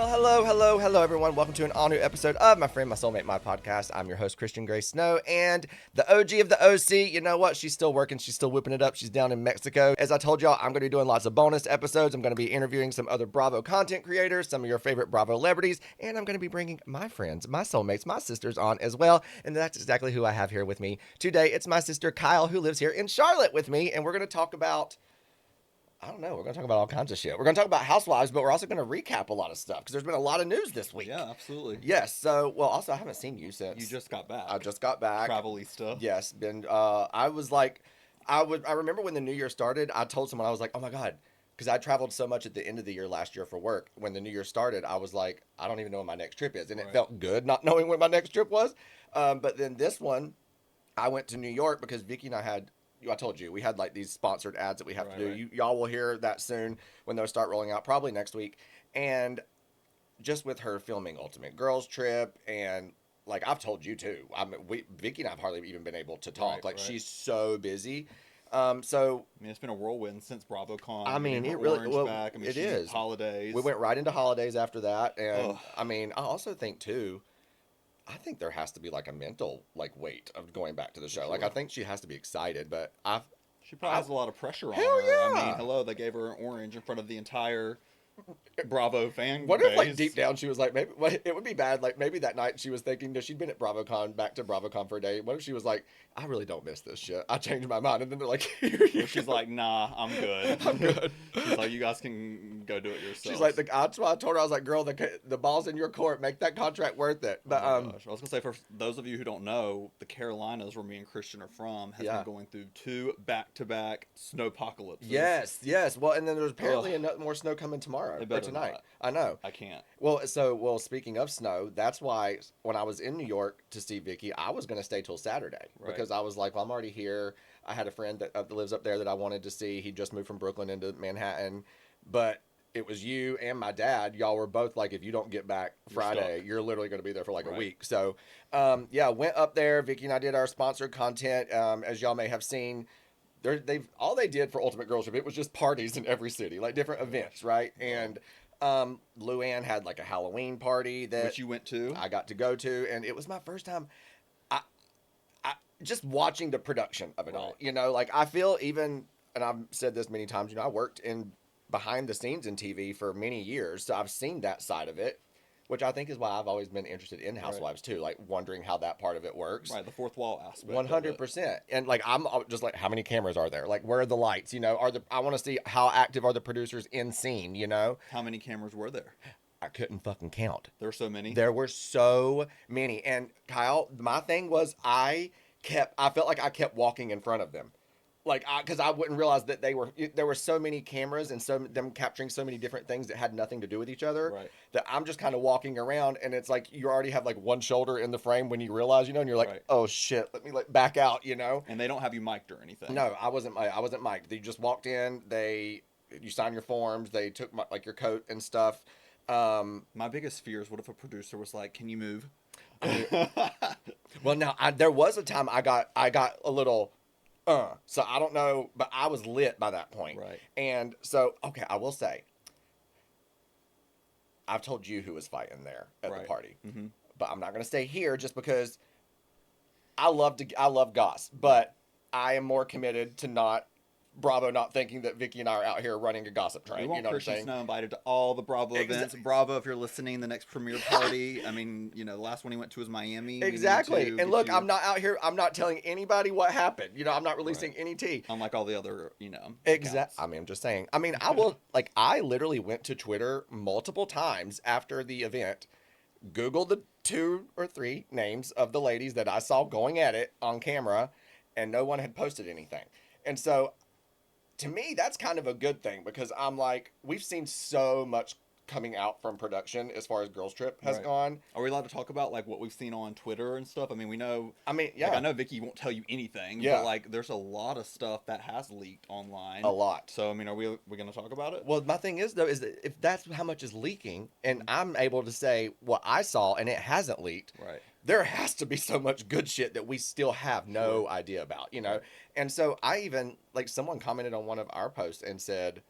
Hello, everyone. Welcome to an all-new episode of My Friend, My Soulmate, My Podcast. I'm your host, Christian Grace Snow, and the OG of the OC. You know what? She's still working. She's still whipping it up. She's down in Mexico. As I told y'all, I'm going to be doing lots of bonus episodes. I'm going to be interviewing some other Bravo content creators, some of your favorite Bravo celebrities, and I'm going to be bringing my friends, my soulmates, my sisters on as well, and that's exactly who I have here with me today. It's my sister, Kyle, who lives here in Charlotte with me, and we're going to talk about... I don't know. We're going to talk about all kinds of shit. We're going to talk about Housewives, but we're also going to recap a lot of stuff because there's been a lot of news this week. Yeah, absolutely. Yes. So, well, also, I haven't seen you since. You just got back. I just got back. Travel-y stuff. Yes. I was like, I remember when the new year started, I told someone, I was like, oh my God, because I traveled so much at the end of the year last year for work. When the new year started, I was like, I don't even know when my next trip is. And it felt good not knowing when my next trip was. But then this one, I went to New York because Vicky and I told you, we had like these sponsored ads that we have to do. Right. Y'all will hear that soon when those start rolling out, probably next week. And just with her filming Ultimate Girls Trip, and like I've told you too, Vicky and I have hardly even been able to talk. She's so busy. So I mean, it's been a whirlwind since BravoCon. I mean, it really back. I mean, it is holidays. We went right into holidays after that, and I mean, I also think too. I think there has to be like a mental weight of going back to the show. Sure. Like I think she has to be excited, but she probably has a lot of pressure on her. Yeah. I mean, hello, they gave her an orange in front of the entire Bravo fan What base. if like deep down she was like, maybe it would be bad. Like maybe that night she was thinking, she'd been at BravoCon, back to BravoCon for a day. What if she was like, I really don't miss this shit. I changed my mind, and then they're like, she's like, nah, I'm good. I'm good. She's like, you guys can go do it yourself. She's like, that's why I told her, I was like, girl, the ball's in your court. Make that contract worth it. But I was gonna say, for those of you who don't know, the Carolinas, where me and Christian are from, has been going through 2 back-to-back snowpocalypses. Yes. Well, and then there's apparently more snow coming tomorrow or tonight. Not. I know. I can't. Well, speaking of snow, that's why when I was in New York to see Vicky, I was going to stay till Saturday because I was like, well, I'm already here. I had a friend that lives up there that I wanted to see. He just moved from Brooklyn into Manhattan, but it was you and my dad. Y'all were both like, if you don't get back Friday, you're literally going to be there for like a week. So, went up there. Vicky and I did our sponsored content. As y'all may have seen, all they did for Ultimate Girls Trip, it was just parties in every city, like different events, right? And Luann had like a Halloween party that you went to. I got to go to, and it was my first time. I just watching the production of it all. You know, like I feel even, and I've said this many times. You know, I worked in behind the scenes in TV for many years, so I've seen that side of it, which I think is why I've always been interested in Housewives too, like wondering how that part of it works. Right, the fourth wall aspect. 100%. And like I'm just like, how many cameras are there? Like, where are the lights? You know, I want to see how active are the producers in scene. You know, how many cameras were there? I couldn't fucking count. There were so many. There were so many. And Kyle, my thing was I felt like I kept walking in front of them. Like, because I wouldn't realize that there were so many cameras and them capturing so many different things that had nothing to do with each other. Right. That I'm just kind of walking around, and it's like you already have like one shoulder in the frame when you realize, you know, and you're like, oh shit, let me like back out, you know. And they don't have you mic'd or anything. No, I wasn't mic'd. They just walked in. You sign your forms. They took like your coat and stuff. My biggest fear is what if a producer was like, "Can you move?" Well, now there was a time I got a little. So I don't know, but I was lit by that point. Right. And so, okay, I will say, I've told you who was fighting there at the party, but I'm not going to stay here just because I love goss, but I am more committed to Bravo not thinking that Vicky and I are out here running a gossip train. We want you know Christian what I'm saying? Snow invited to all the Bravo events. Bravo, if you're listening, the next premiere party. I mean, you know, the last one he went to was Miami. Exactly. And look, I'm not out here. I'm not telling anybody what happened. You know, I'm not releasing any tea. Unlike all the other, you know. Exactly. I mean, I'm just saying. I mean, I will, like, I literally went to Twitter multiple times after the event, Googled the 2 or 3 names of the ladies that I saw going at it on camera, and no one had posted anything. And so, to me, that's kind of a good thing because I'm like, we've seen so much coming out from production as far as Girls Trip has gone. Are we allowed to talk about like what we've seen on Twitter and stuff? I mean, we know. I mean, yeah. Like, I know Vicky won't tell you anything. Yeah. But like, there's a lot of stuff that has leaked online. A lot. So I mean, are we going to talk about it? Well, my thing is though, is that if that's how much is leaking, and I'm able to say what I saw and it hasn't leaked. Right. There has to be so much good shit that we still have no idea about, you know? And so I even, like, someone commented on one of our posts and said,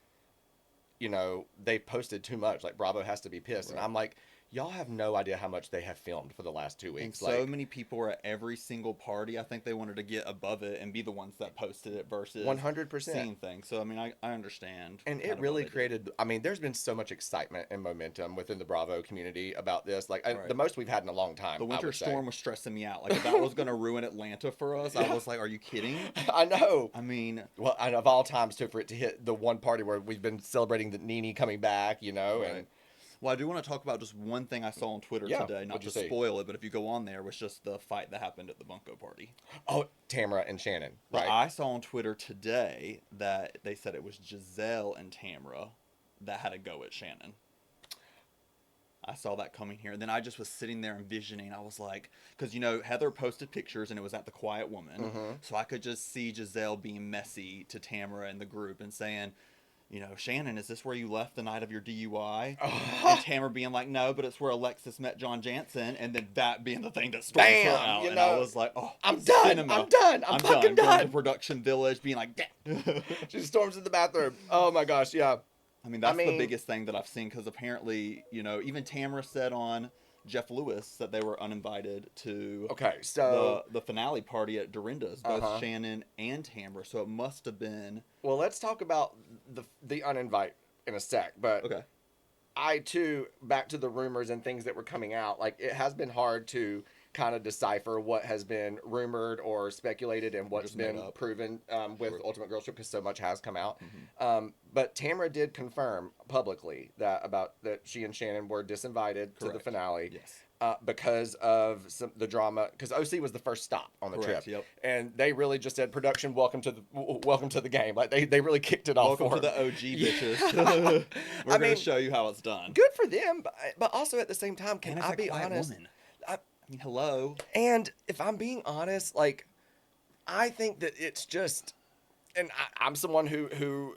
they posted too much. Like, Bravo has to be pissed. And I'm like, y'all have no idea how much they have filmed for the last 2 weeks. And so many people were at every single party. I think they wanted to get above it and be the ones that posted it versus 100% seeing things. So, I mean, I understand. And it really created, I mean, there's been so much excitement and momentum within the Bravo community about this. Like, the most we've had in a long time. The winter storm was stressing me out. Like, if that was going to ruin Atlanta for us, I was like, are you kidding? I know. I mean. Well, and of all times, too, for it to hit the one party where we've been celebrating the Nene coming back, and... Well, I do want to talk about just one thing I saw on Twitter today, not to spoil it, but if you go on there, was just the fight that happened at the Bunko party. Oh, Tamara and Shannon, right? But I saw on Twitter today that they said it was Giselle and Tamara that had a go at Shannon. I saw that coming here, and then I just was sitting there envisioning. I was like, because Heather posted pictures, and it was at the Quiet Woman, so I could just see Giselle being messy to Tamara and the group and saying, Shannon, is this where you left the night of your DUI? And Tamara being like, no, but it's where Alexis met John Jansen, and then that being the thing that storms her out. And I was like, oh, I'm done. I'm fucking done. Going to production village, being like, damn. She storms in the bathroom. Oh my gosh, yeah. I mean, that's the biggest thing that I've seen, because apparently, even Tamara said on Jeff Lewis that they were uninvited to the finale party at Dorinda's, both Shannon and Tamara. So it must have been. Well, let's talk about the uninvite in a sec. But I too, back to the rumors and things that were coming out. Like, it has been hard to kind of decipher what has been rumored or speculated and what's been proven with Ultimate Girls Trip, because so much has come out. But Tamara did confirm publicly that she and Shannon were disinvited to the finale. Yes. Because of the drama, because OC was the first stop on the trip, and they really just said, "Production, welcome to the game." Like, they really kicked it off. Welcome to the OG bitches. We're going to show you how it's done. Good for them, but also at the same time, can I be honest? I mean, hello. And if I'm being honest, like, I think that it's just, and I'm someone who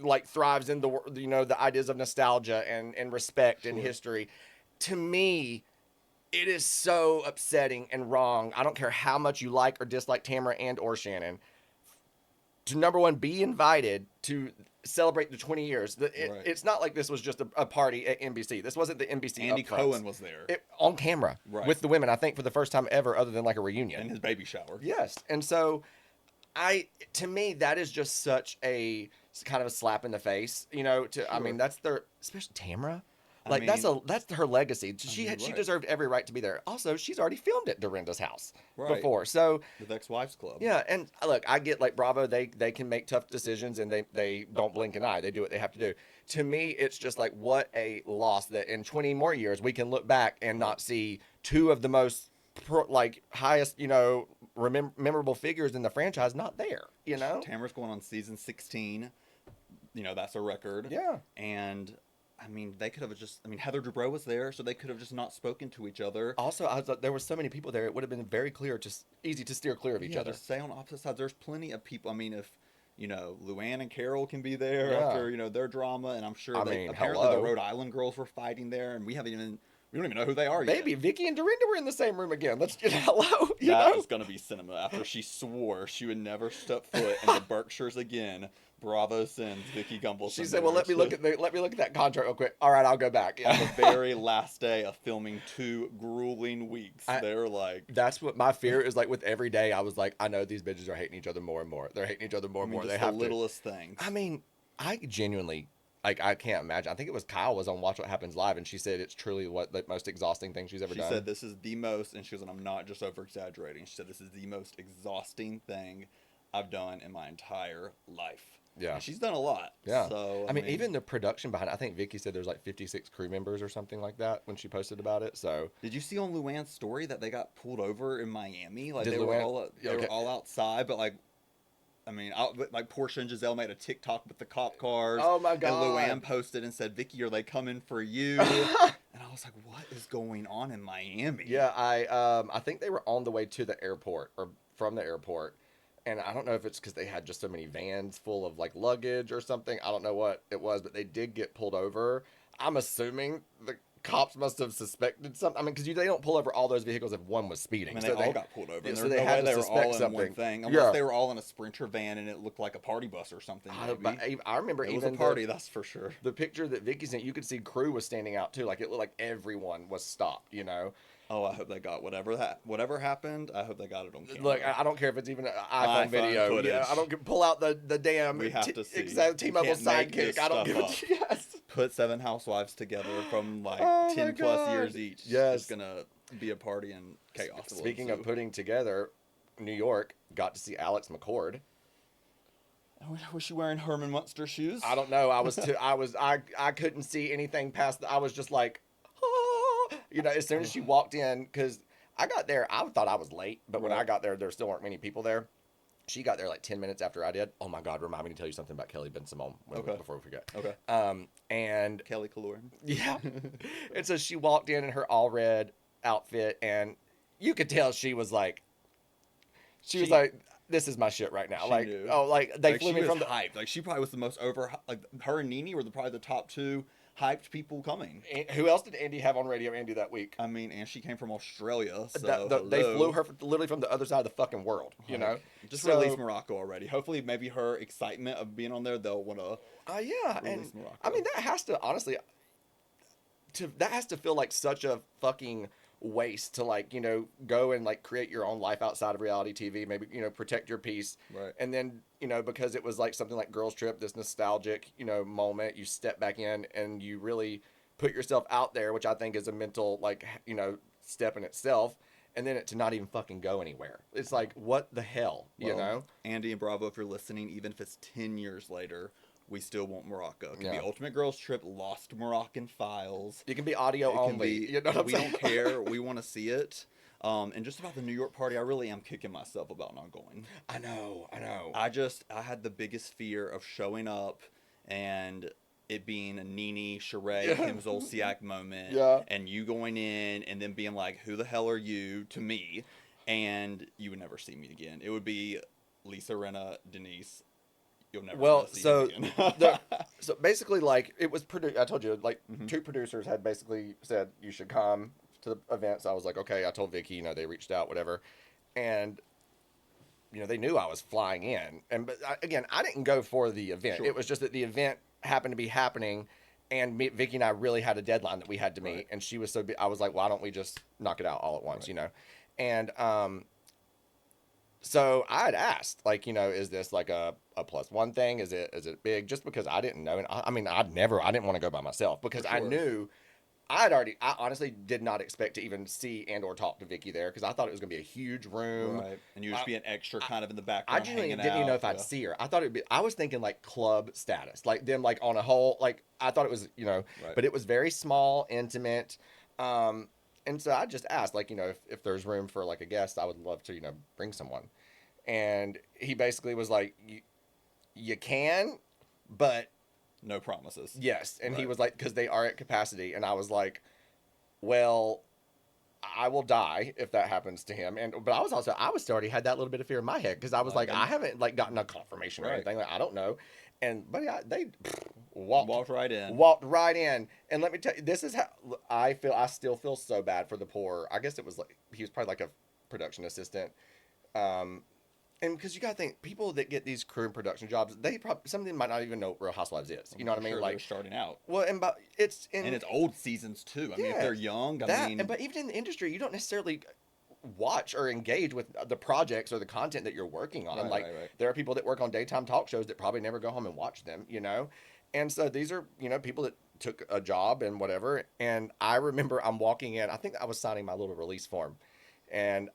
like thrives in the ideas of nostalgia and respect and history. To me, it is so upsetting and wrong. I don't care how much you like or dislike Tamara and or Shannon, to number one, be invited to celebrate the 20 years. It's not like this was just a party at NBC. This wasn't the NBC. Andy Cohen was there on camera with the women, I think, for the first time ever, other than like a reunion and his baby shower. Yes, and so to me, that is just such a kind of a slap in the face. I mean, that's especially Tamara. Like, that's her legacy. She deserved every right to be there. Also, she's already filmed at Dorinda's house before. So with Ex-Wives Club. Yeah, and look, I get, like, Bravo, they can make tough decisions, and they don't blink an eye. They do what they have to do. To me, it's just like, what a loss that in 20 more years we can look back and not see two of the most highest, memorable figures in the franchise not there. Tamara's going on season 16. That's a record. Yeah. And I mean, they could have just. I mean, Heather Dubrow was there, so they could have just not spoken to each other. Also, there were so many people there; it would have been very clear, just easy to steer clear of each other. Just stay on opposite sides. There's plenty of people. I mean, if Luann and Carol can be there after their drama, and I'm sure apparently the Rhode Island girls were fighting there, and we don't even know who they are yet. Maybe Vicky and Dorinda were in the same room again. Let's get hello. That is going to be cinema. After she swore she would never step foot in the Berkshires again, Bravo sends Vicky Gumbel. She said, "Well, let me look at that contract real quick. All right, I'll go back." On the very last day of filming 2 grueling weeks, they're like, "That's what my fear is." Like, with every day, I was like, "I know these bitches are hating each other more and more. They're hating each other more and more. They have the littlest things." I mean, I genuinely. Like, I can't imagine. I think it was Kyle was on Watch What Happens Live, and she said it's truly the most exhausting thing she's ever done. She said this is the most, and she goes, and I'm not just over-exaggerating. She said this is the most exhausting thing I've done in my entire life. Yeah. And she's done a lot. Yeah. So, I mean, even the production behind it, I think Vicky said there's like 56 crew members or something like that when she posted about it. So. Did you see on Luann's story that they got pulled over in Miami? Like, they were all outside, but like, I mean, like Portia and Giselle made a TikTok with the cop cars. Oh my God. And Luann posted and said, "Vicky, are they coming for you?" And I was like, what is going on in Miami? Yeah, I think they were on the way to the airport or from the airport. And I don't know if it's because they had just so many vans full of like luggage or something. I don't know what it was, but they did get pulled over. I'm assuming the cops must have suspected something. I mean, because they don't pull over all those vehicles if one was speeding. I mean, So they all got pulled over. yeah, And so there's they no had way to they were suspect all in something. one thing. Unless Yeah. they were all in a Sprinter van and it looked like a party bus or something, But maybe. I remember It was even a party, that's for sure. the picture that Vicky sent, you could see crew was standing out too. Like it looked like everyone was stopped, Oh, I hope they got whatever happened. I hope they got it on camera. Look, I don't care if it's even an iPhone video. footage. Yeah, I don't pull out the damn We have to see. T-Mobile You can't make Sidekick. this I don't stuff give a up. yes. Put 7 housewives together from like Oh my 10 plus God. years each. Yes. It's gonna be a party and chaos. Speaking of putting together, New York got to see Alex McCord. Was she wearing Herman Munster shoes? I don't know. I couldn't see anything past. I was just like, ah. As soon as she walked in, because I got there, I thought I was late, but when I got there still weren't many people there. She got there like 10 minutes after I did. Oh my God, remind me to tell you something about Kelly Ben Simone before we forget. Okay. And Kelly Kalurin. yeah. And so she walked in her all red outfit, and you could tell she was like, this is my shit right now. Like, knew. oh, like they flew me from the hyped. Like she probably was the most her and Nene were probably the top 2 hyped people coming. Who else did Andy have on Radio Andy that week? I mean, and she came from Australia, so they flew her literally from the other side of the fucking world. Just release Morocco already. Hopefully, maybe her excitement of being on there, they'll want to. Yeah, release and Morocco. I mean that has to honestly, that has to feel like such a fucking waste to go and create your own life outside of reality TV. Maybe protect your peace, right? And then because it was like something like Girls Trip, this nostalgic moment, you step back in and you really put yourself out there, which I think is a mental step in itself. And then to not even fucking go anywhere. It's like, what the hell, Andy and Bravo, if you're listening, even if it's 10 years later, we still want Morocco. It can be Ultimate Girls Trip, Lost Moroccan Files. It can be audio only. We don't care. We want to see it. And just about the New York party, I really am kicking myself about not going. I know. I had the biggest fear of showing up and it being a Nene, Sheree, Kim Zolciak moment. Yeah. And you going in and then being like, who the hell are you to me? And you would never see me again. It would be Lisa Rinna, Denise. You'll never see me again. So basically, it was produced. I told you, 2 producers had basically said you should come to the event. So I was like, okay. I told Vicky, they reached out, whatever, and they knew I was flying in. And but again, I didn't go for the event. Sure. It was just that the event happened to be happening, and Vicky and I really had a deadline that we had to meet. Right. And she was I was like, why don't we just knock it out all at once, And so I had asked, is this like a +1 thing? Is it big? Just because I didn't know. And I didn't want to go by myself because I knew I honestly did not expect to even see and or talk to Vicky there because I thought it was going to be a huge room. Right. And you would just be an extra kind of in the background. I genuinely didn't even know if I'd see her. I thought I was thinking club status, them on a whole, I thought it was, right. But it was very small, intimate. And so I just asked, if there's room for a guest, I would love to, bring someone. And he basically was like, you can, but no promises. Yes. And he was like, because they are at capacity. And I was like, well, I will die if that happens to him. But I was still already had that little bit of fear in my head because I was I haven't gotten a confirmation or anything. I don't know. And but they walked right in. And let me tell you, this is how I feel. I still feel so bad for the poor. I guess it was he was probably a production assistant. And because you got to think, people that get these crew and production jobs, some of them might not even know what Real Housewives is. You know what I mean? Sure, they're starting out. Well, and it's old seasons too. I mean, if they're young, but even in the industry, you don't necessarily watch or engage with the projects or the content that you're working on. Right. There are people that work on daytime talk shows that probably never go home and watch them. And so these are people that took a job and whatever. And I remember I'm walking in. I think I was signing my little release form, and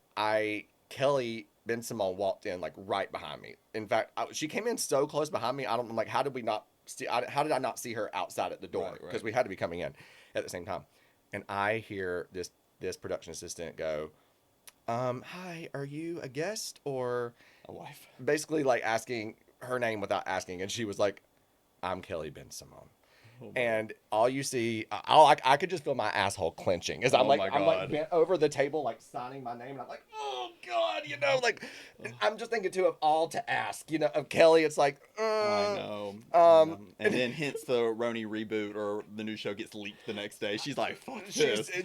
Kelly Ben Simone walked in right behind me. In fact, she came in so close behind me. I'm like, how did I not see her outside at the door? Because we had to be coming in at the same time. And I hear this production assistant go, hi, are you a guest or a wife? Basically asking her name without asking. And she was like, I'm Kelly Ben Simone. Oh my And all you see, I could just feel my asshole clenching as Oh my I'm like God. bent over the table, like signing my name, and I'm like, oh God, like I'm just thinking too of all to ask, of Kelly. It's like, I know. I um, know. And then hence the RHONY reboot or the new show gets leaked the next day. She's like, fuck this.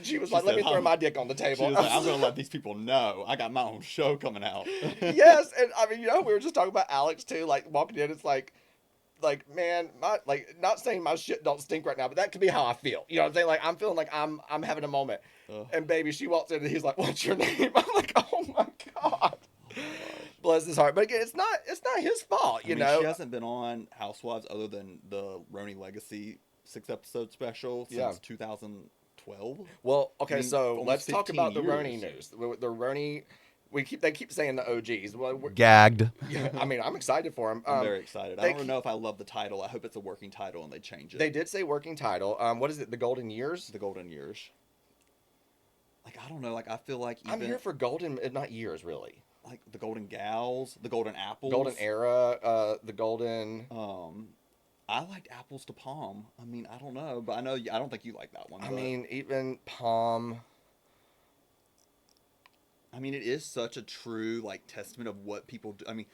she was She like, let said, me throw my dick on the she table. was like, I'm going to let these people know I got my own show coming out. Yes, and I mean, we were just talking about Alex too, like walking in, it's like man, my like not saying my shit don't stink right now, but that could be how I feel. You know what I'm saying? Like I'm feeling like I'm having a moment. Ugh. And baby, she walks in and he's like, "What's your name?" I'm like, "Oh my God." Oh my gosh. Bless his heart. But again, it's not his fault, I mean, she hasn't been on Housewives other than the RHONY Legacy 6-episode special Yeah. since 2012. Well, I okay, mean, so almost let's talk 15 about the years. RHONY news. The RHONY, they keep saying the OGs. Well, Gagged. yeah, I mean, I'm excited for them. I'm very excited. I they don't keep- know if I love the title. I hope it's a working title and they change it. They did say working title. What is it? The Golden Years. The Golden Years. Like, I don't know. Like, I feel like even I'm here for golden, not years really. like the Golden Gals, the Golden Apples, Golden era, the golden. I liked Apples to Palm. I mean, I don't know, but I know I don't think you like that one. I but, mean, even Palm. I mean, it is such a true like testament of what people do. I mean,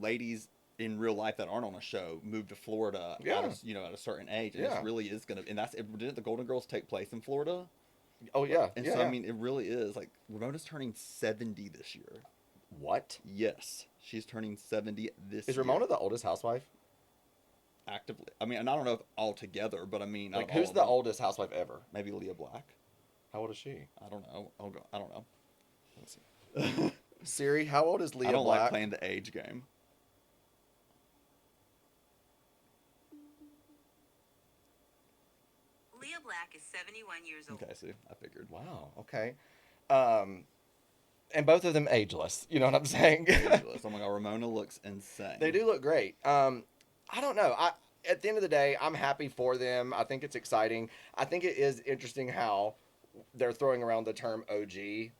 ladies in real life that aren't on a show move to Florida Yeah. at a certain age, and Yeah. it really is gonna. And didn't the Golden Girls take place in Florida? Oh yeah, And yeah, so yeah. I mean, it really is like Ramona's turning 70 this year. What Yes, she's turning 70 this is year. Ramona the oldest housewife? Actively? I mean, and I don't know if all together, but I mean, out Like, of all who's of the them, oldest housewife ever? maybe Leah Black. How old is she? I don't know. I don't know. Let's see. Siri, how old is Leah I don't Black? like playing the age game. Leah Black is 71 years old. Okay, see, I figured. Wow. Okay. And both of them ageless. You know what I'm saying? Ridiculous. Oh my god, Ramona looks insane. They do look great. I don't know. At the end of the day, I'm happy for them. I think it's exciting. I think it is interesting how they're throwing around the term OG.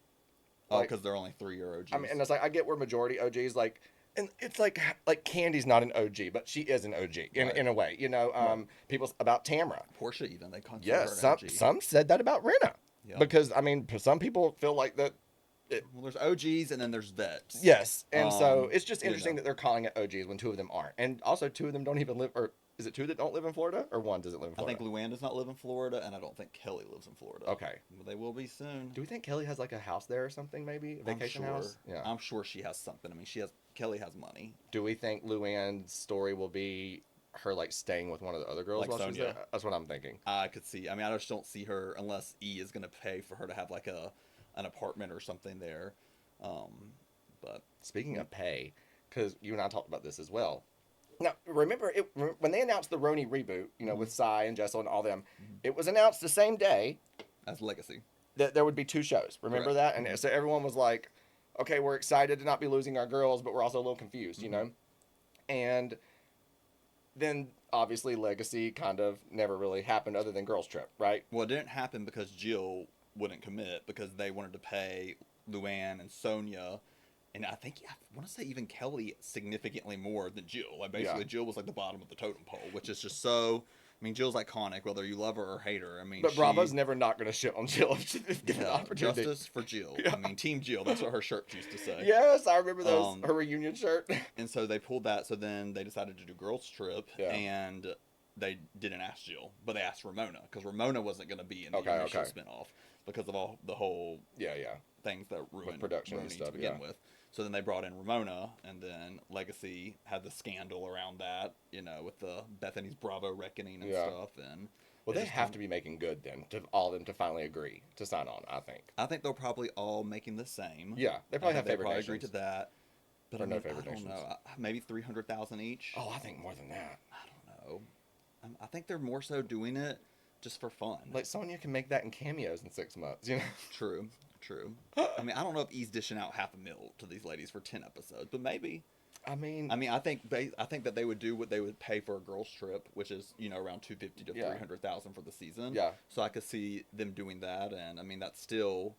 Oh, like- because they're only 3-year OGs. I mean, and it's like I get we're majority OGs, and it's like Candy's not an OG, but she is an OG Right. in a way. Right. People about Tamra. Portia even, they consider Yes, her an some OG. said that about Rinna. Yeah. Because I mean, some people feel like that. Well, there's OGs and then there's vets. Yes, and so it's just you interesting know. that they're calling it OGs when two of them aren't, and also two of them don't even live. Or is it two that don't live in Florida, or one doesn't live in I Florida? think Luann does not live in Florida, and I don't think Kelly lives in Florida. Okay. But they will be soon. Do we think Kelly has like a house there or something? Maybe a vacation I'm sure. house. Yeah. I'm sure she has something. I mean, Kelly has money. Do we think Luann's story will be her like staying with one of the other girls Like while she's Sonia. there? That's what I'm thinking. I could see. I mean, I just don't see her unless E is going to pay for her to have like an apartment or something there. But Speaking of pay, because you and I talked about this as well. Now, remember when they announced the RHONY reboot, with Cy and Jessel and all them, it was announced the same day as Legacy. that there would be two shows. Remember Correct. that? And so everyone was like, okay, we're excited to not be losing our girls, but we're also a little confused, And then obviously Legacy kind of never really happened other than Girls Trip, right? Well, it didn't happen because Jill wouldn't commit because they wanted to pay Luann and Sonia. And I want to say even Kelly significantly more than Jill. Like basically, Yeah. Jill was like the bottom of the totem pole, which is just so. I mean, Jill's iconic, whether you love her or hate her. I mean, But Bravo's never not going to shit on Jill if given the yeah, opportunity. justice for Jill. Yeah. I mean, Team Jill. That's what her shirt used to say. Yes, I remember those Um, her reunion shirt. And so they pulled that. So then they decided to do Girls Trip, Yeah. and they didn't ask Jill, but they asked Ramona because Ramona wasn't going to be in the Okay, initial okay. spinoff because of all the whole Yeah. things that ruined production and RHONY stuff, to begin yeah. with. So then they brought in Ramona, and then Legacy had the scandal around that, with the Bethany's Bravo reckoning and Yeah. stuff. And Well, it they just have come- to be making good then to all of them to finally agree to sign on. I think. I think they're probably all making the same. Yeah, they I probably think have they favorite probably nations. agreed to that. But Or I no mean, favorite I don't nations. know. Maybe 300,000 each. Oh, I think more than that. I don't know. I think they're more so doing it just for fun. Like Sonya can make that in cameos in 6 months. True. I mean, I don't know if E's dishing out $500,000 to these ladies for 10 episodes, but maybe. I mean, I think that they would do what they would pay for a girls trip, which is around 250 to Yeah. 300,000 for the season. Yeah. So I could see them doing that, and I mean that's still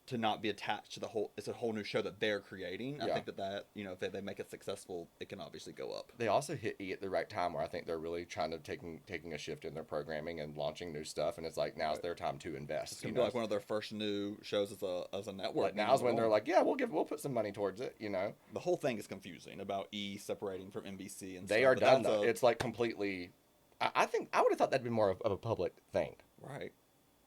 to not be attached to the whole. It's a whole new show that they're creating. I think that you know, if they make it successful, it can obviously go up. They also hit E at the right time, where I think they're really trying to taking a shift in their programming and launching new stuff, and it's like now's their time to invest. It's gonna be like one of their first new shows as a network. Like now's when they're like, yeah, we'll put some money towards it. You know, the whole thing is confusing about E separating from NBC, and they stuff, are done though. It's like completely. I think I would have thought that'd be more of a public thing. Right.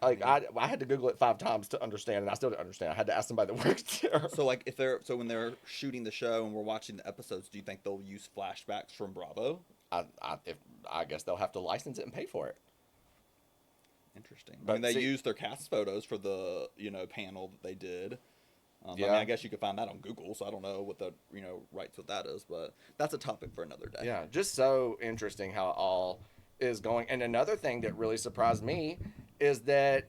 Like I had to Google it 5 times to understand, and I still didn't understand. I had to ask somebody that works there. So like when they're shooting the show and we're watching the episodes, do you think they'll use flashbacks from Bravo? I guess they'll have to license it and pay for it. Interesting. But I mean, they used their cast photos for the panel that they did. Yeah. I mean, I guess you could find that on Google, so I don't know what the rights with that is, but that's a topic for another day. Yeah, just so interesting how it all is going. And another thing that really surprised me is that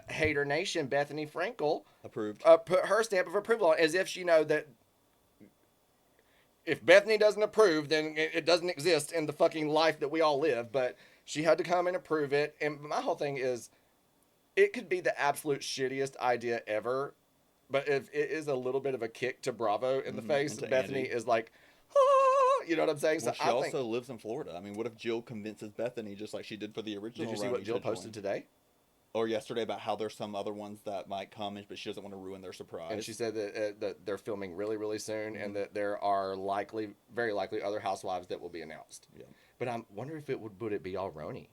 Hater Nation Bethany Frankel approved put her stamp of approval on, as if she know that if Bethany doesn't approve, then it doesn't exist in the fucking life that we all live. But she had to come and approve it. And my whole thing is, it could be the absolute shittiest idea ever, but if it is a little bit of a kick to Bravo in the face, Bethany is like, you know what I'm saying? Well, she also lives in Florida. I mean, what if Jill convinces Bethany just like she did for the original? Did you see what Jill posted today? Or yesterday about how there's some other ones that might come, but she doesn't want to ruin their surprise. And she said that they're filming really, really soon, and that there are very likely, other Housewives that will be announced. Yeah. But I'm wondering if would it be all RHONY?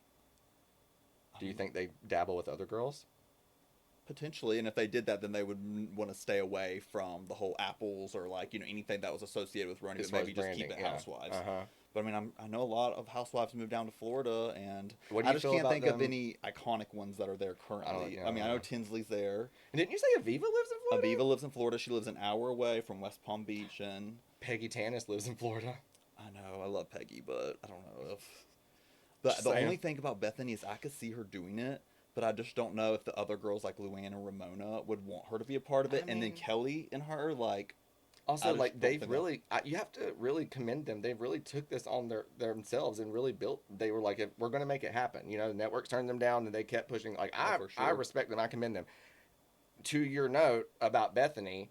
Do you think they dabble with other girls? Potentially, and if they did that, then they would want to stay away from the whole apples or anything that was associated with RHONY, but maybe just keep it Housewives. But I mean, I know a lot of Housewives moved down to Florida, and I just can't think of any iconic ones that are there currently. I know Tinsley's there. And didn't you say Aviva lives in Florida? Aviva lives in Florida. She lives an hour away from West Palm Beach, and Peggy Tanis lives in Florida. I know, I love Peggy, but I don't know if the only thing about Bethany is I could see her doing it. But I just don't know if the other girls like Luann and Ramona would want her to be a part of it. And then Kelly and her, also, they've really, you have to really commend them. They've really took this on themselves and really built. They were like, if we're going to make it happen. The networks turned them down, and they kept pushing. I respect them. I commend them. To your note about Bethany,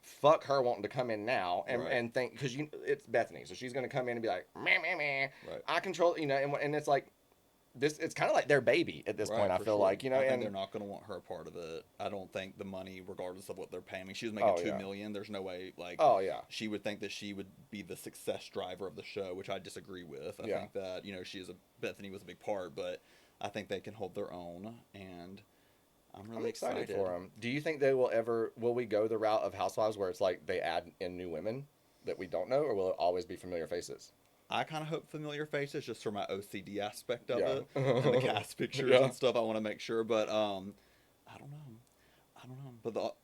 fuck her wanting to come in now and think, because it's Bethany, so she's going to come in and be like, meh, meh, meh. Right. I control, and it's like. It's kind of like their baby at this point. I feel like I think they're not going to want her a part of it. I don't think the money, regardless of what they're paying. I mean, she was making $2 million. There's no way. She would think that she would be the success driver of the show, which I disagree with. I think that Bethany was a big part, but I think they can hold their own, and I'm really excited for them. Do you think will we go the route of Housewives where it's like they add in new women that we don't know, or will it always be familiar faces? I kind of hope familiar faces just for my OCD aspect of it and the cast pictures and stuff. I want to make sure, but I don't know. But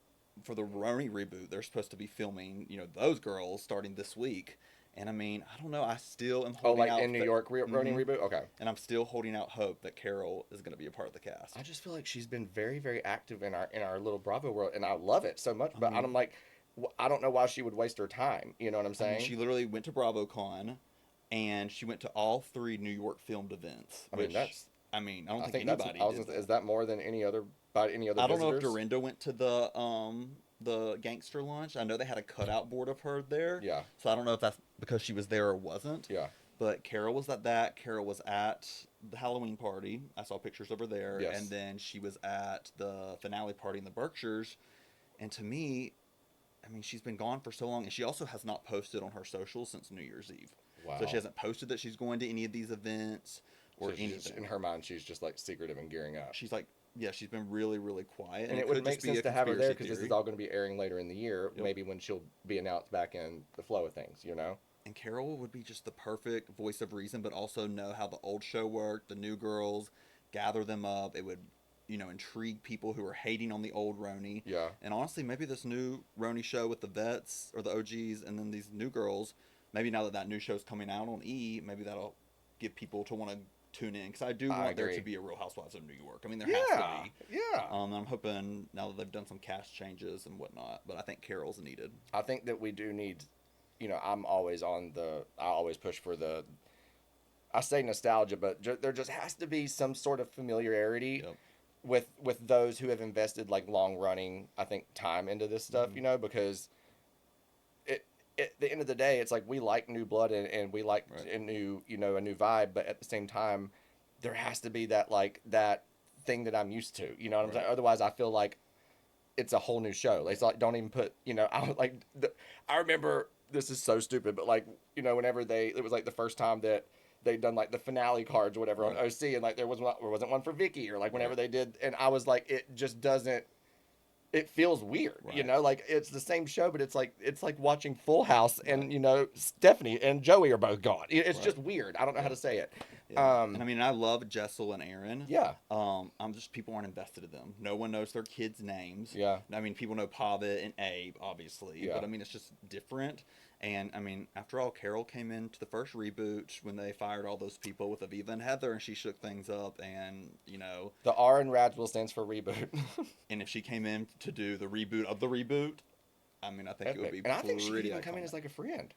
for the RHONY reboot, they're supposed to be filming, those girls starting this week. And I mean, I don't know. I still am holding out. In New York, RHONY reboot? Okay. And I'm still holding out hope that Carol is going to be a part of the cast. I just feel like she's been very, very active in our little Bravo world, and I love it so much. But I'm like, I don't know why she would waste her time. You know what I'm saying? She literally went to BravoCon. And she went to all 3 New York filmed events. I don't think anybody did. Is that more than any other visitors? I don't know if Dorinda went to the gangster lunch. I know they had a cutout board of her there. Yeah. So I don't know if that's because she was there or wasn't. Yeah. But Carol was at that. Carol was at the Halloween party. I saw pictures of her there. Yes. And then she was at the finale party in the Berkshires. And to me, I mean, she's been gone for so long. And she also has not posted on her socials since New Year's Eve. Wow. So she hasn't posted that she's going to any of these events or anything. In her mind, she's just like secretive and gearing up. She's like, she's been really, really quiet. And it would make sense to have her there because this is all going to be airing later in the year, maybe when she'll be announced back in the flow of things, And Carol would be just the perfect voice of reason, but also know how the old show worked, the new girls, gather them up. It would, intrigue people who are hating on the old RHONY. Yeah. And honestly, maybe this new RHONY show with the vets or the OGs and then these new girls, maybe now that new show's coming out on E, maybe that'll get people to want to tune in. Because I do want there to be a Real Housewives of New York. I mean, there has to be. Yeah. I'm hoping now that they've done some cast changes and whatnot, but I think Carol's needed. I think that we do need, I always push for I say nostalgia, but there just has to be some sort of familiarity. Yep. with those who have invested like long running, I think, time into this stuff, Mhm. you know, because at the end of the day, it's like we like new blood and we like Right. a new, you know, a new vibe, but at the same time, there has to be that like that thing that I'm used to, you know what I'm saying? Right. Otherwise, I feel like it's a whole new show. It's like don't even put, you know, I remember this is so stupid, but like, you know, whenever it was like the first time that they'd done like the finale cards or whatever on Right. OC, and like there wasn't one for Vicky, or like whenever Right. they did, and I was like, it just doesn't. It feels weird, you Right. know, like it's the same show, but it's like watching Full House, and Right. you know Stephanie and Joey are both gone. It's Right. just weird. I don't know how Yeah. to say it. Yeah. And I mean, I love Jessel and Aaron. Yeah, I'm just people aren't invested in them. No one knows their kids' names. yeah, I mean, people know Pavit and Abe, obviously, Yeah. but I mean, it's just different. And I mean, after all, Carol came into the first reboot when they fired all those people with Aviva and Heather, and she shook things up. And you know, the R in Radziwill stands for reboot. and if she came in to do the reboot of the reboot, I mean, I think it would Epic. be And I think she could pretty even come in iconic. as like a friend.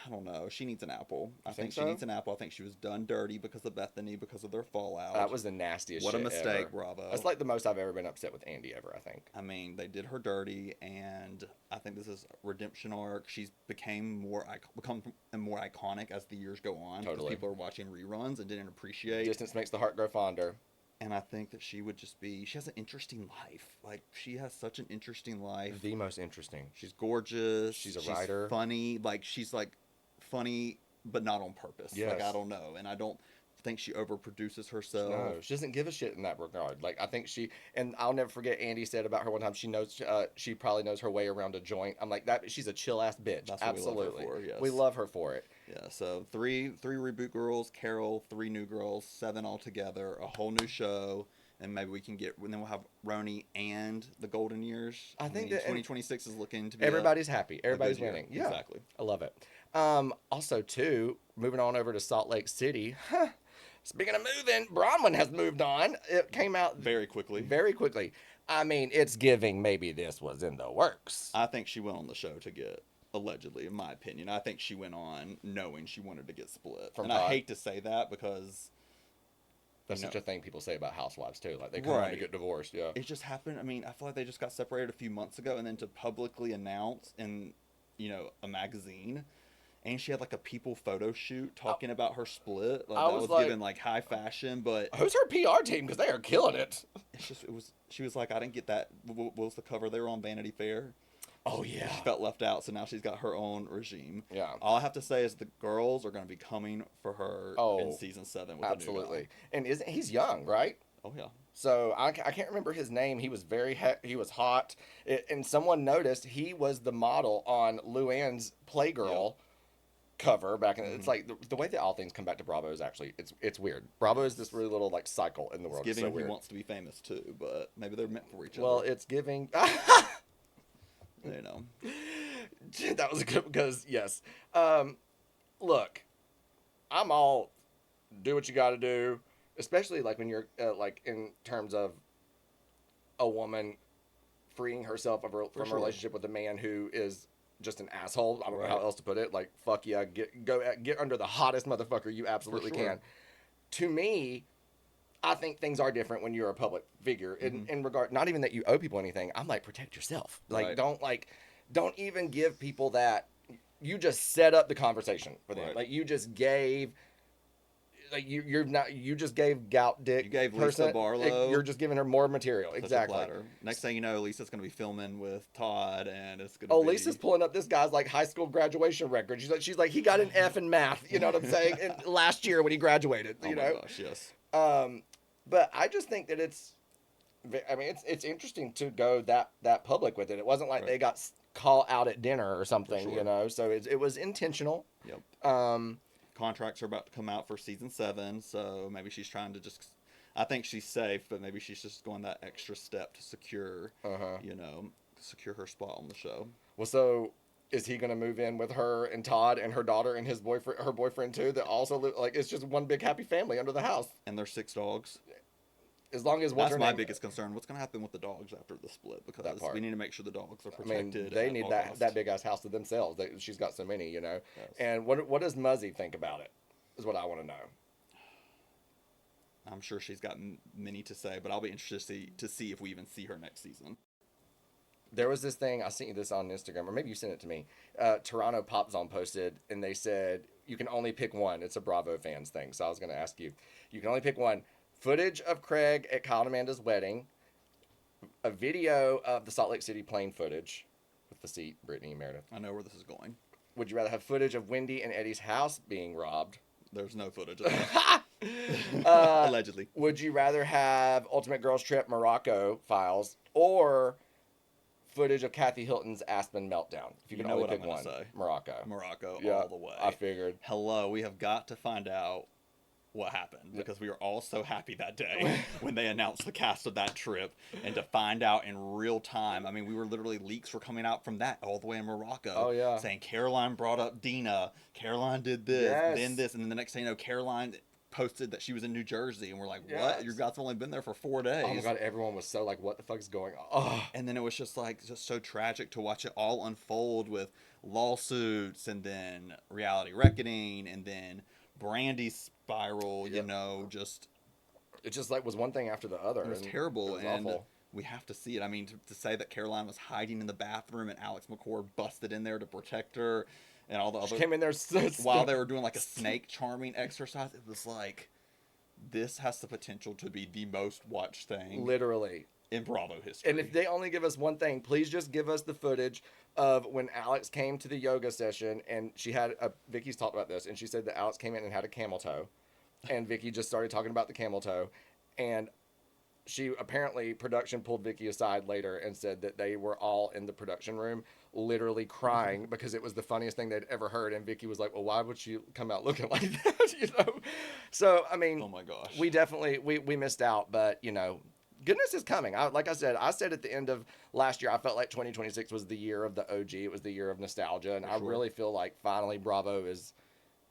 I don't know. She needs an apple. I You think think she so? needs an apple. I think she was done dirty because of Bethany, because of their fallout. That was the nastiest What a shit mistake, ever. Bravo. That's like the most I've ever been upset with Andy ever, I think. I mean, they did her dirty, and I think this is a redemption arc. She's become more iconic as the years go on. Because Totally. people are watching reruns and didn't appreciate. Distance makes the heart grow fonder. And I think that she would just be. She has an interesting life. Like she has such an interesting life. The most interesting. She's gorgeous. She's a writer. Funny. Like she's like funny, but not on purpose. Like Yes. I don't know, and I don't think she overproduces herself. No, she doesn't give a shit in that regard. Like I think and I'll never forget Andy said about her one time. She knows, she probably knows her way around a joint. I'm like that. She's a chill ass bitch. That's what we love her Absolutely, for, yes. we love her for it. Yeah, so three reboot girls, Carol, 3 new girls, 7 altogether, a whole new show, and maybe we can and then we'll have RHONY and the Golden Years. I think mean, that 2026 is looking to be Everybody's happy. a Everybody's good year. winning. Yeah, Exactly. I love it. Also, too, moving on over to Salt Lake City. Speaking of moving, Bronwyn has moved on. It came out Very quickly. very quickly. I mean, it's giving maybe this was in the works. I think she went on the show to get, allegedly, in my opinion, I think she went on knowing she wanted to get split. From And I Todd. hate to say that because That's you such know, a thing people say about housewives, too. Like, they come on to Right. get divorced, yeah. it just happened. I mean, I feel like they just got separated a few months ago, and then to publicly announce in, a magazine, and she had like a people photo shoot talking about her split. Like, I that was was like- given like high fashion, but Who's her PR team? Because they are killing it. she was like, I didn't get that. What was the cover? They were on Vanity Fair. Oh, yeah. She felt left out, so now she's got her own regime. Yeah. All I have to say is the girls are going to be coming for her Oh, in season 7 with Absolutely. And he's young, right? The new guy. Oh yeah. So I can't remember his name. He was he was hot, and someone noticed he was the model on Luann's Playgirl cover back in. It's like the way that all things come back to Bravo is actually it's weird. Bravo is this really little like cycle in the world. It's giving so he weird. wants to be famous too, but maybe they're meant for each Well, other. it's giving. You know. That was good because yes. Look, I'm all do what you got to do, especially like when you're like in terms of a woman freeing herself from a sure. relationship with a man who is just an asshole. I don't know Right. how else to put it. Like fuck yeah, get under the hottest motherfucker you absolutely sure. can. To me, I think things are different when you're a public figure in regard. Not even that you owe people anything. I'm like protect yourself. Like Right. don't even give people that. You just set up the conversation for them. Right. Like you just gave. Like you just gave gout dick. You gave Lisa person, Barlow You're just giving her more material. Such a Exactly. platter. Next thing you know, Lisa's going to be filming with Todd, and it's going to Oh, be... Lisa's pulling up this guy's like high school graduation record. She's like he got an F in math. You know what I'm saying? And last year when he graduated. Oh You my know. gosh, yes. But I just think that it's interesting to go that public with it. It wasn't like Right. they got call out at dinner or something, sure. you know. So it was intentional. Yep. Contracts are about to come out for season 7, so maybe she's trying to just... I think she's safe, but maybe she's just going that extra step to secure, secure her spot on the show. Well, so is he going to move in with her and Todd and her daughter and her boyfriend too? That also like it's just one big happy family under the house. And there's 6 dogs. As long as That's my biggest concern. What's going to happen with the dogs after the split? Because part. we need to make sure the dogs are I mean, protected. they at need all that costs. big ass house to themselves. She's got so many, you know. Yes. And what does Muzzy think about it? Is what I want to know. I'm sure she's got many to say, but I'll be interested to see if we even see her next season. There was this thing, I sent you this on Instagram, or maybe you sent it to me. Toronto Pop Zone posted, and they said, you can only pick one. It's a Bravo fans thing, so I was going to ask you. You can only pick one. Footage of Craig at Kyle and Amanda's wedding, a video of the Salt Lake City plane footage with the seat, Brittany and Meredith. I know where this is going. Would you rather have footage of Wendy and Eddie's house being robbed? There's no footage of that. Allegedly. Would you rather have Ultimate Girls Trip Morocco files or footage of Kathy Hilton's Aspen meltdown? If you can only pick one. Say. Morocco All the way. I figured. Hello, we have got to find out what happened, because we were all so happy that day when they announced the cast of that trip, and to find out in real time. I mean, we were literally, leaks were coming out from that all the way in Morocco. Oh, yeah. Saying Caroline brought up Dina, Caroline did this, then this, and then the next thing you know, Caroline posted that she was in New Jersey, and we're like, what? Your guys have only been there for 4 days. Oh my God, everyone was so like, what the fuck is going on? Oh. And then it was just so tragic to watch it all unfold with lawsuits, and then reality reckoning, and then Brandy's spiral, you know, it just like was one thing after the other. It was terrible, it was and awful. We have to see it. I mean, to say that Caroline was hiding in the bathroom and Alex McCord busted in there to protect her, and all the other, she came in there while they were doing like a snake charming exercise. It was like, this has the potential to be the most watched thing literally in Bravo history. And if they only give us one thing, please just give us the footage of when Alex came to the yoga session, and she had Vicky's talked about this, and she said that Alex came in and had a camel toe, and Vicky just started talking about the camel toe, and she apparently, production pulled Vicky aside later and said that they were all in the production room literally crying because it was the funniest thing they'd ever heard, and Vicky was like, well, why would she come out looking like that? You know? So I mean, oh my gosh, we definitely we missed out, but you know, goodness is coming. Like I said at the end of last year, I felt like 2026 was the year of the OG. It was the year of nostalgia, and I really feel like finally Bravo is,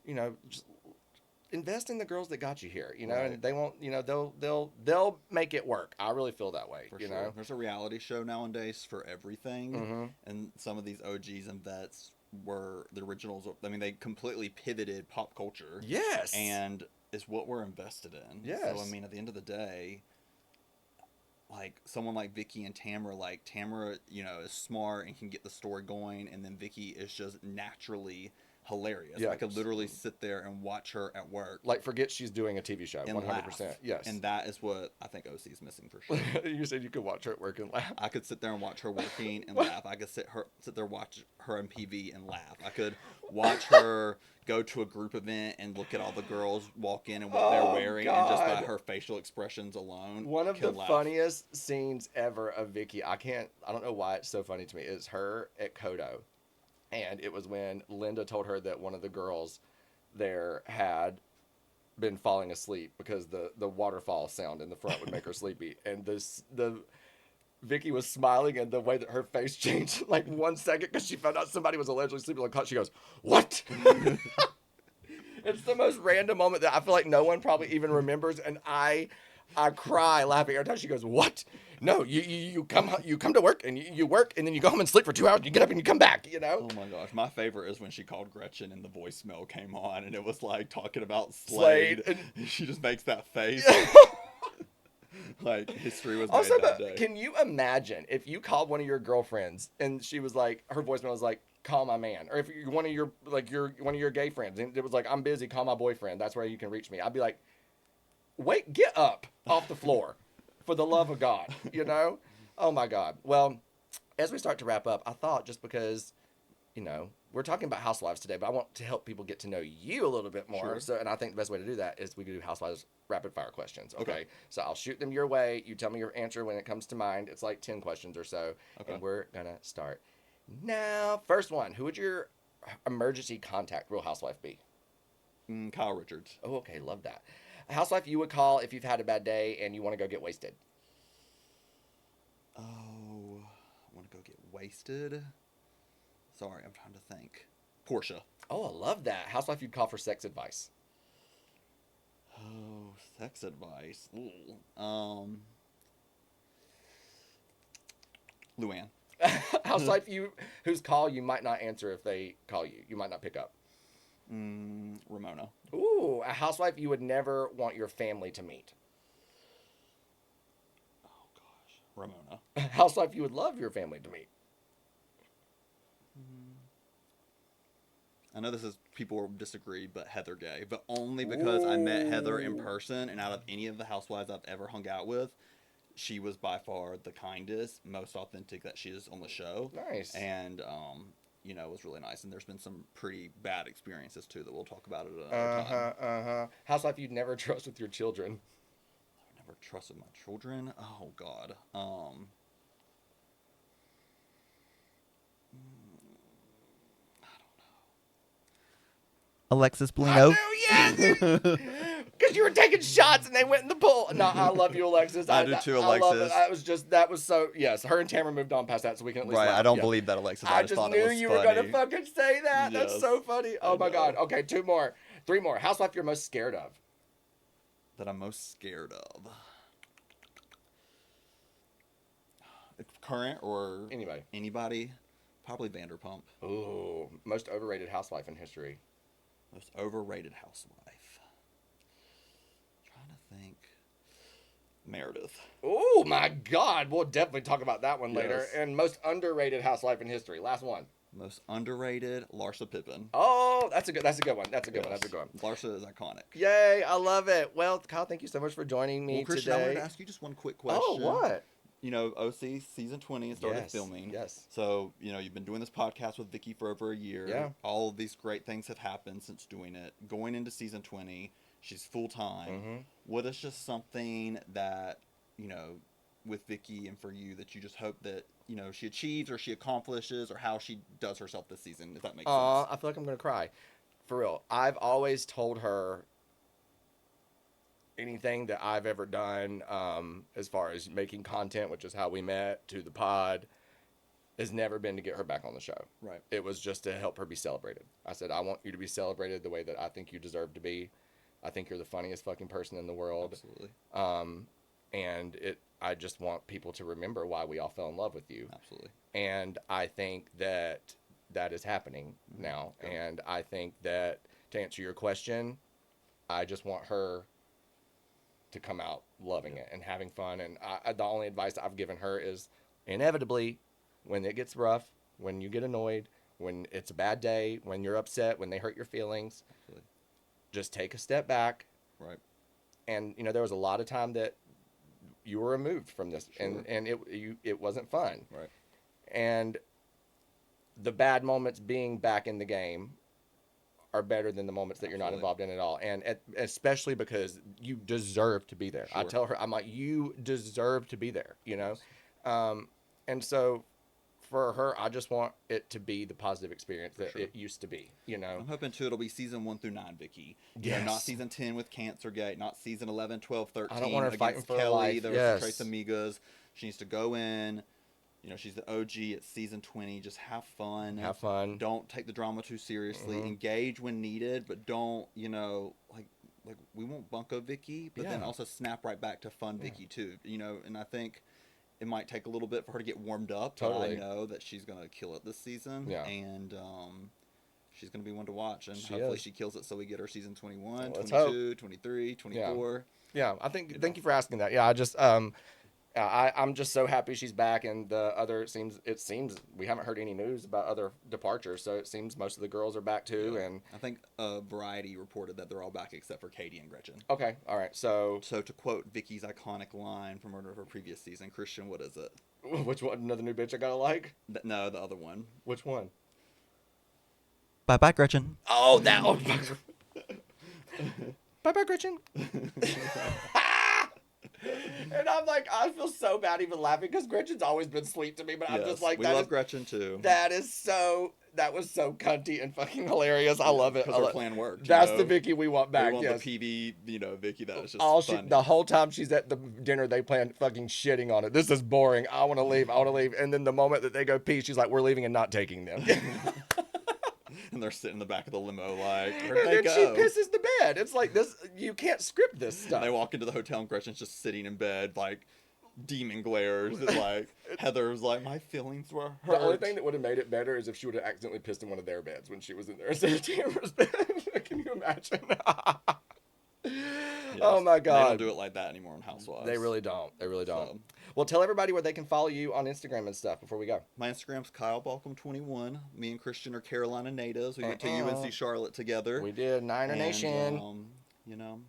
you know, just invest in the girls that got you here, you know, and they won't, you know, they'll make it work. I really feel that way. For you sure. know, there's a reality show nowadays for everything, and some of these OGs and vets were the originals. I mean, they completely pivoted pop culture. Yes, and it's what we're invested in. Yes. So I mean, at the end of the day, like someone like Vicky and Tamara, you know, is smart and can get the story going, and then Vicky is just naturally hilarious. I could literally sit there and watch her at work. Like, forget she's doing a TV show. 100%. Yes. And that is what I think OC is missing for sure. You said you could watch her at work and laugh. I could sit there and watch her working and laugh. I could sit there watch her on PV and laugh. I could watch her go to a group event and look at all the girls walk in and what they're wearing, and just by her facial expressions alone. One of the funniest scenes ever of Vicky, I don't know why it's so funny to me, is her at Kodo. And it was when Linda told her that one of the girls there had been falling asleep because the waterfall sound in the front would make her sleepy. And Vicky was smiling, and the way that her face changed like 1 second because she found out somebody was allegedly sleeping on the couch. She goes, "What?" It's the most random moment that I feel like no one probably even remembers, and I cry laughing every time she goes, "What? No, you come to work and you work, and then you go home and sleep for 2 hours, and you get up and you come back, you know?" Oh my gosh. My favorite is when she called Gretchen and the voicemail came on, and it was like talking about Slade. And she just makes that face. Like, history was made that day. Can you imagine if you called one of your girlfriends and she was like, her voicemail was like, "Call my man," or if you're one of your gay friends and it was like, "I'm busy, call my boyfriend, that's where you can reach me," I'd be like, wait, get up off the floor, for the love of God, you know? Oh my God. Well, as we start to wrap up, I thought, just because, you know, we're talking about Housewives today, but I want to help people get to know you a little bit more. Sure. So, and I think the best way to do that is we can do Housewives rapid fire questions. Okay. So I'll shoot them your way. You tell me your answer when it comes to mind. It's like 10 questions or so. Okay. And we're going to start now. First one, who would your emergency contact Real Housewife be? Kyle Richards. Oh, okay. Love that. A housewife you would call if you've had a bad day and you want to go get wasted. Oh, I want to go get wasted. Sorry, I'm trying to think. Portia. Oh, I love that. Housewife you'd call for sex advice. Oh, sex advice. Ooh. Luann. Housewife whose call you might not answer if they call you. You might not pick up. Ramona. Ooh, a housewife you would never want your family to meet. Ramona. Housewife you would love your family to meet. I know people will disagree, but Heather Gay. But only because I met Heather in person, and out of any of the housewives I've ever hung out with, she was by far the kindest, most authentic that she is on the show. Nice. And, it was really nice. And there's been some pretty bad experiences, too, that we'll talk about at another time. Housewife you'd never trust with your children. I've never trusted my children. Oh, God. Alexis Bellino. Because you were taking shots and they went in the pool. No, I love you, Alexis. I do too, Alexis. That was so, yes, her and Tamara moved on past that, so we can at least laugh. I don't believe that, Alexis. I just knew you were going to fucking say that. Yes. That's so funny. Oh, my God. Okay, 3 more. Housewife you're most scared of. That I'm most scared of. Current or anybody? Probably Vanderpump. Ooh, most overrated housewife in history. Most overrated housewife. Trying to think. Meredith. Oh my God, we'll definitely talk about that one later. Yes. And most underrated housewife in history. Last one. Most underrated, Larsa Pippen. Oh, that's a good one. That's a good one. That's a good one. Larsa is iconic. Yay, I love it. Well, Kyle, thank you so much for joining me Christian, today. I wanted to ask you just one quick question. Oh, what? OC season 20 started filming. Yes. So, you've been doing this podcast with Vicky for over a year. Yeah. All of these great things have happened since doing it. Going into season 20, she's full-time. Mm-hmm. What is just something that, with Vicky and for you that you just hope that, she achieves or she accomplishes or how she does herself this season, if that makes sense? I feel like I'm going to cry. For real. I've always told her anything that I've ever done as far as making content, which is how we met, to the pod, has never been to get her back on the show. Right. It was just to help her be celebrated. I said, I want you to be celebrated the way that I think you deserve to be. I think you're the funniest fucking person in the world. Absolutely. And I just want people to remember why we all fell in love with you. Absolutely. And I think that is happening now. Yeah. And I think that, to answer your question, I just want her to come out loving it and having fun. And the only advice I've given her is, inevitably, when it gets rough, when you get annoyed, when it's a bad day, when you're upset, when they hurt your feelings, Absolutely. just take a step back. Right. And, there was a lot of time that you were removed from this, Sure. and it wasn't fun. Right. And the bad moments being back in the game are better than the moments that you're not involved in at all. And especially because you deserve to be there. Sure. I tell her, I'm like, you deserve to be there, Yes. And so for her, I just want it to be the positive experience that sure. it used to be, I'm hoping, too, it'll be season 1 through 9, Vicky. Yes. Not season 10 with Cancergate, not season 11, 12, 13 I don't want her against fighting for her Kelly. life. There Yes. was Trace Amigas. She needs to go in. She's the OG at season 20. Just have fun. Have fun. Don't take the drama too seriously. Mm-hmm. Engage when needed, but don't, like we won't bunko Vicky, but then Yeah. also snap right back to fun Vicky, too. And I think it might take a little bit for her to get warmed up. Totally. But I know that she's going to kill it this season. Yeah. And she's going to be one to watch. And She hopefully is. she kills it so we get her season 21, Let's 22, 23, 24. Yeah, I think. Thank you for asking that. Yeah, I just I'm just so happy she's back, and the other it seems we haven't heard any news about other departures, so it seems most of the girls are back too. Yeah. And I think Variety reported that they're all back except for Katie and Gretchen. okay, all right. So to quote Vicky's iconic line from her previous season, Christian, what is it? which one? Another new bitch I gotta like? No, the other one. Which one? Bye bye, Gretchen. Oh, that one. Bye bye, Gretchen. And I'm like, I feel so bad even laughing because Gretchen's always been sweet to me, but I'm just like, we love Gretchen too. That was so cunty and fucking hilarious. I love it. Because her plan worked. That's the Vicky we want back. We want yes. the PB, Vicky that is just funny. The whole time she's at the dinner, they plan fucking shitting on it. This is boring. I want to leave. And then the moment that they go pee, she's like, we're leaving and not taking them. And they're sitting in the back of the limo like, And where'd they then she go? pisses the bed. It's like this. You can't script this stuff. And they walk into the hotel and Gretchen's just sitting in bed like demon glares. And like Heather's like, my feelings were hurt. The only thing that would have made it better is if she would have accidentally pissed in one of their beds when she was in there instead of Tamara's bed. Can you imagine? Yes. Oh my God. They don't do it like that anymore in Housewives. They really don't. So, Well, tell everybody where they can follow you on Instagram and stuff before we go. My Instagram's Kyle Balcom21. Me and Christian are Carolina natives. We went to UNC Charlotte together. We did. Niner Nation. You know,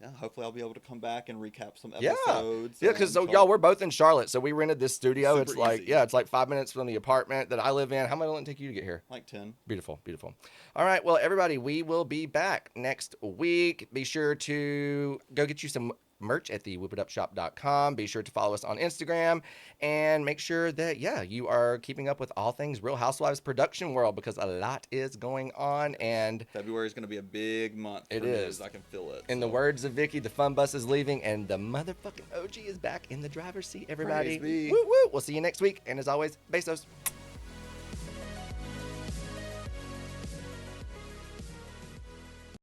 yeah, hopefully I'll be able to come back and recap some Yeah, episodes. yeah, because y'all, we're both in Charlotte, so we rented this studio. Super It's like, easy. yeah, it's like 5 minutes from the apartment that I live in. How long did it take you to get here? Like 10. Beautiful, beautiful. All right, well, everybody, we will be back next week. Be sure to go get you some merch at the whoopitupshop.com. Be sure to follow us on Instagram and make sure that, yeah, you are keeping up with all things Real Housewives production world because a lot is going on. And February is going to be a big month. It for is. news. I can feel it. in the words of Vicky, the fun bus is leaving and the motherfucking OG is back in the driver's seat, everybody. Praise be. Woo woo. We'll see you next week. And as always, besos.